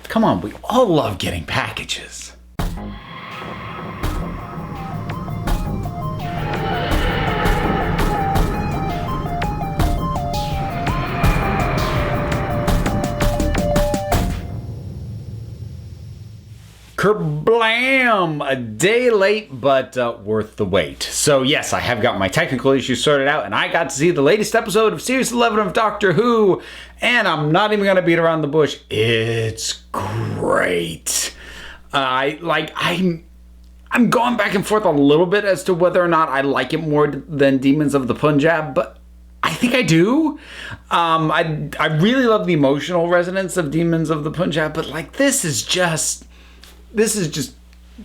Come on, we all love getting packages. Kerblam! A day late, but worth the wait. So yes, I have got my technical issues sorted out, and I got to see the latest episode of Series 11 of Doctor Who, and I'm not even going to beat around the bush. It's great. I'm going back and forth a little bit as to whether or not I like it more than Demons of the Punjab, but I think I do. I really love the emotional resonance of Demons of the Punjab, but like this is just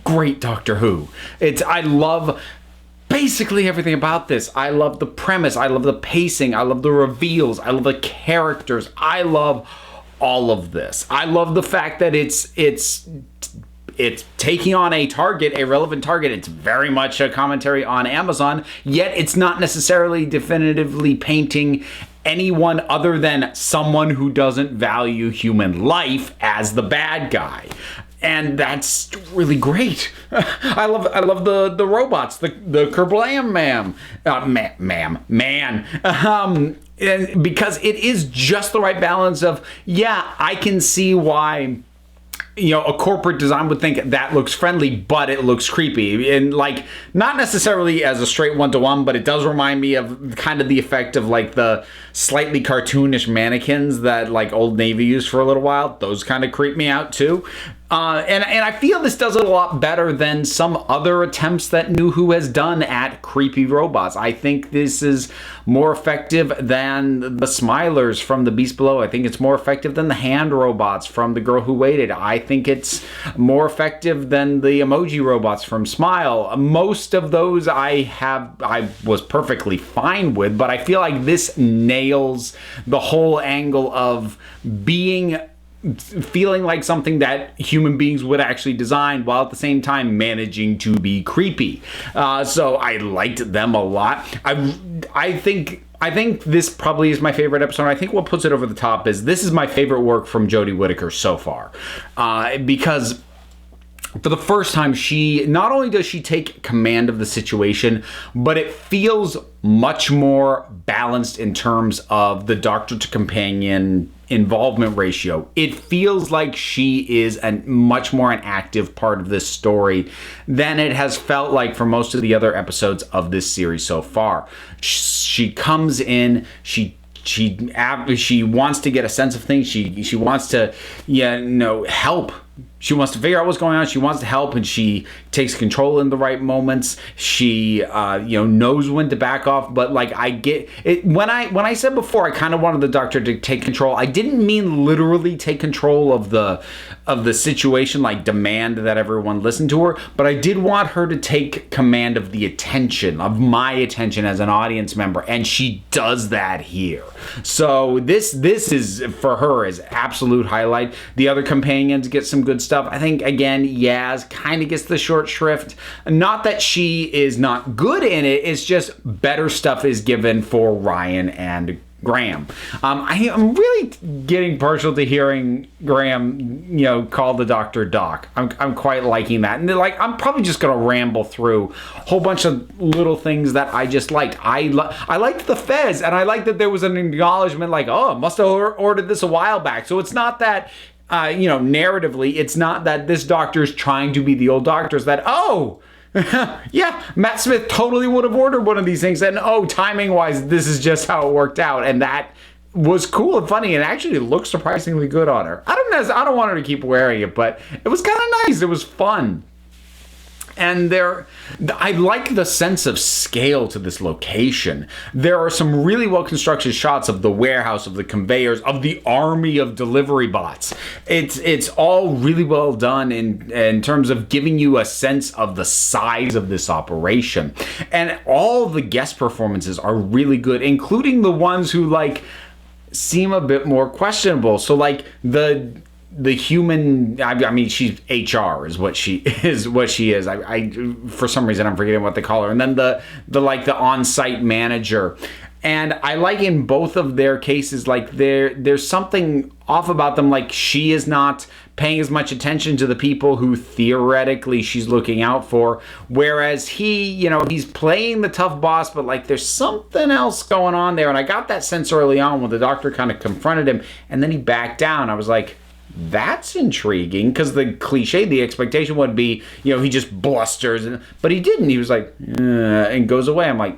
great Doctor Who. I love basically everything about this. I love the premise. I love the pacing. I love the reveals. I love the characters. I love all of this. I love the fact that it's taking on a relevant target. It's very much a commentary on Amazon, yet it's not necessarily definitively painting anyone other than someone who doesn't value human life as the bad guy. And that's really great. I love the robots, the Kerblam man. Because it is just the right balance of, yeah, I can see why, a corporate design would think that looks friendly, but it looks creepy. And like, not necessarily as a straight one-to-one, but it does remind me of kind of the effect of like the slightly cartoonish mannequins that like Old Navy used for a little while. Those kind of creep me out too. And I feel this does it a lot better than some other attempts that New Who has done at creepy robots. I think this is more effective than the Smilers from The Beast Below. I think it's more effective than the hand robots from The Girl Who Waited. I think it's more effective than the emoji robots from Smile. Most of those I was perfectly fine with, but I feel like this nails the whole angle of feeling like something that human beings would actually design while at the same time managing to be creepy. So I liked them a lot. I think this probably is my favorite episode. I think what puts it over the top is this is my favorite work from Jodie Whittaker so far. Because for the first time, not only does she take command of the situation, but it feels much more balanced in terms of the Doctor to companion involvement ratio. It feels like she is much more an active part of this story than it has felt like for most of the other episodes of this series so far. She comes in, she wants to get a sense of things. She wants to help. She wants to figure out what's going on. She wants to help, and she takes control in the right moments. She, knows when to back off. But like, I get it when I said before, I kind of wanted the Doctor to take control. I didn't mean literally take control of the situation, like demand that everyone listen to her. But I did want her to take command of the attention, of my attention as an audience member, and she does that here. So this is for her is absolute highlight. The other companions get some good stuff. I think, again, Yaz kind of gets the short shrift. Not that she is not good in it, it's just better stuff is given for Ryan and Graham. I'm really getting partial to hearing Graham, call the Doctor Doc. I'm quite liking that. And I'm probably just going to ramble through a whole bunch of little things that I just liked. I liked the Fez, and I liked that there was an acknowledgement like, oh, I must have ordered this a while back. So it's not that, narratively, it's not that this Doctor is trying to be the old Doctors that, yeah, Matt Smith totally would have ordered one of these things, and timing wise, this is just how it worked out, and that was cool and funny, and actually looked surprisingly good on her. I don't want her to keep wearing it, but it was kind of nice. It was fun. And I like the sense of scale to this location. There are some really well-constructed shots of the warehouse, of the conveyors, of the army of delivery bots. It's all really well done in terms of giving you a sense of the size of this operation. And all the guest performances are really good, including the ones who seem a bit more questionable. So the human, I mean, she's HR is what she is. I for some reason I'm forgetting what they call her. And then the on-site manager. And I like in both of their cases, like there's something off about them, like she is not paying as much attention to the people who theoretically she's looking out for, whereas he's playing the tough boss, but like there's something else going on there. And I got that sense early on when the doctor kind of confronted him and then he backed down. I was like, that's intriguing, because the cliche, the expectation would be, he just blusters, but he didn't. He was like, and goes away. I'm like,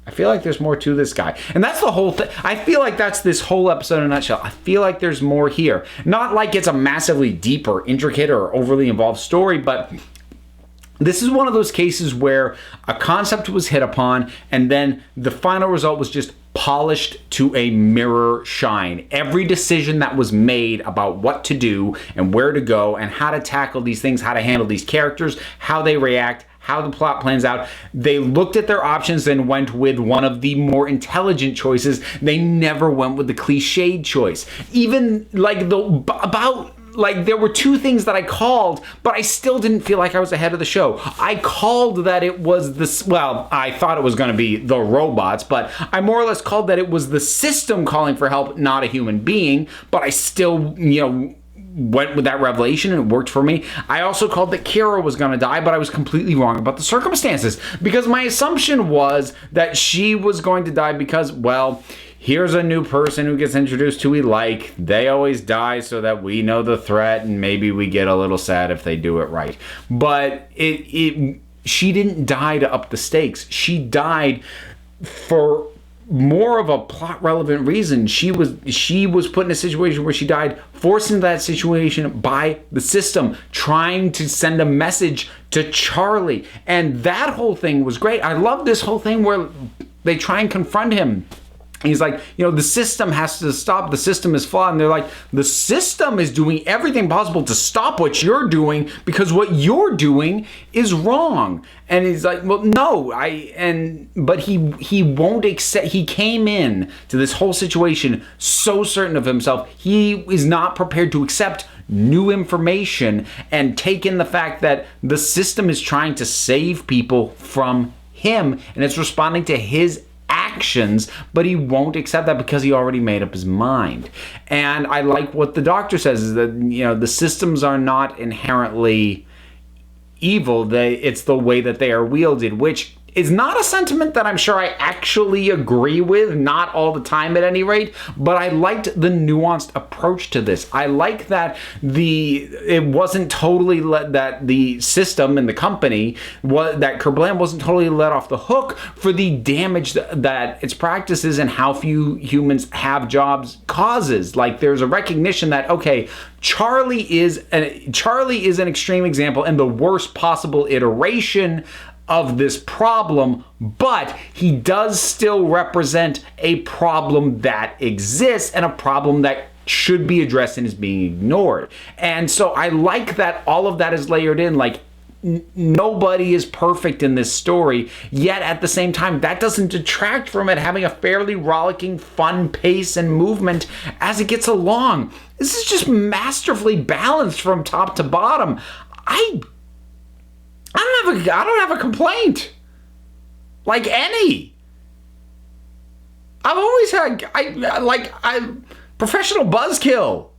I feel like there's more to this guy. And that's the whole thing. I feel like that's this whole episode in a nutshell. I feel like there's more here. Not like it's a massively deep or intricate or overly involved story, but this is one of those cases where a concept was hit upon and then the final result was just polished to a mirror shine. Every decision that was made about what to do and where to go and how to tackle these things, how to handle these characters, how they react, how the plot plans out. They looked at their options and went with one of the more intelligent choices. They never went with the cliched choice. Even like there were two things that I called, but I still didn't feel like I was ahead of the show. I called that it was I thought it was going to be the robots, but I more or less called that it was the system calling for help, not a human being, but I still, went with that revelation and it worked for me. I also called that Kira was going to die, but I was completely wrong about the circumstances, because my assumption was that she was going to die because, well, here's a new person who gets introduced who we like. They always die so that we know the threat and maybe we get a little sad if they do it right. But she didn't die to up the stakes. She died for more of a plot relevant reason. She was put in a situation where she died, forced into that situation by the system, trying to send a message to Charlie. And that whole thing was great. I love this whole thing where they try and confront him. He's like, the system has to stop. The system is flawed. And they're like, the system is doing everything possible to stop what you're doing because what you're doing is wrong. And he's like, well, no, but he won't accept. He came in to this whole situation so certain of himself. He is not prepared to accept new information and take in the fact that the system is trying to save people from him and it's responding to his actions, but he won't accept that because he already made up his mind. And I like what the doctor says is that, the systems are not inherently evil. It's the way that they are wielded, which is not a sentiment that I'm sure I actually agree with, not all the time at any rate, but I liked the nuanced approach to this. I like that it wasn't totally that the system and the company, that Kerblam wasn't totally let off the hook for the damage that its practices and how few humans have jobs causes. Like there's a recognition that, okay, Charlie is an extreme example and the worst possible iteration of this problem, but he does still represent a problem that exists and a problem that should be addressed and is being ignored. And so I like that all of that is layered in. Like nobody is perfect in this story, yet at the same time that doesn't detract from it having a fairly rollicking, fun pace and movement as it gets along. This is just masterfully balanced from top to bottom. I don't have a complaint. Like any. I've always had professional buzzkill.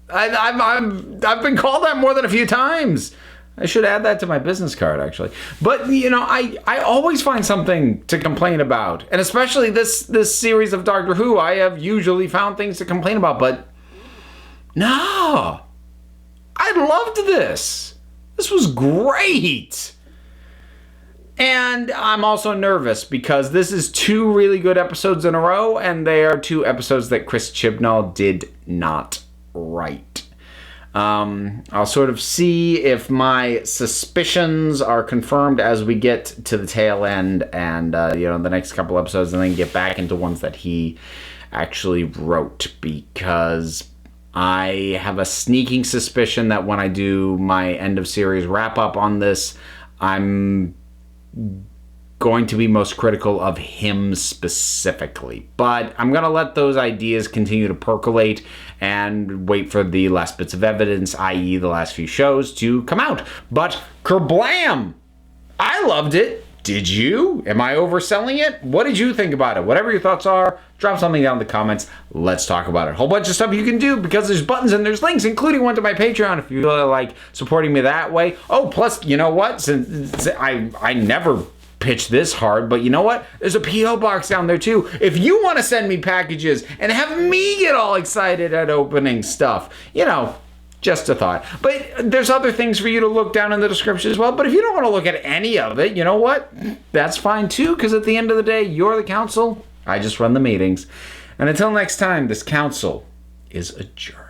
I've been called that more than a few times. I should add that to my business card, actually. But I always find something to complain about, and especially this series of Doctor Who, I have usually found things to complain about. But no, I loved this. This was great. And I'm also nervous because this is 2 really good episodes in a row, and they are 2 episodes that Chris Chibnall did not write. I'll sort of see if my suspicions are confirmed as we get to the tail end and, the next couple episodes, and then get back into ones that he actually wrote, because I have a sneaking suspicion that when I do my end of series wrap up on this, I'm going to be most critical of him specifically. But I'm going to let those ideas continue to percolate and wait for the last bits of evidence, i.e. the last few shows, to come out. But Kerblam! I loved it. Did you? Am I overselling it? What did you think about it? Whatever your thoughts are, drop something down in the comments. Let's talk about it. A whole bunch of stuff you can do because there's buttons and there's links, including one to my Patreon if you really like supporting me that way. Oh, plus, you know what? Since I never pitch this hard, but you know what? There's a P.O. box down there too. If you want to send me packages and have me get all excited at opening stuff, you know, just a thought. But there's other things for you to look down in the description as well. But if you don't want to look at any of it, you know what? That's fine too, because at the end of the day, you're the council. I just run the meetings. And until next time, this council is adjourned.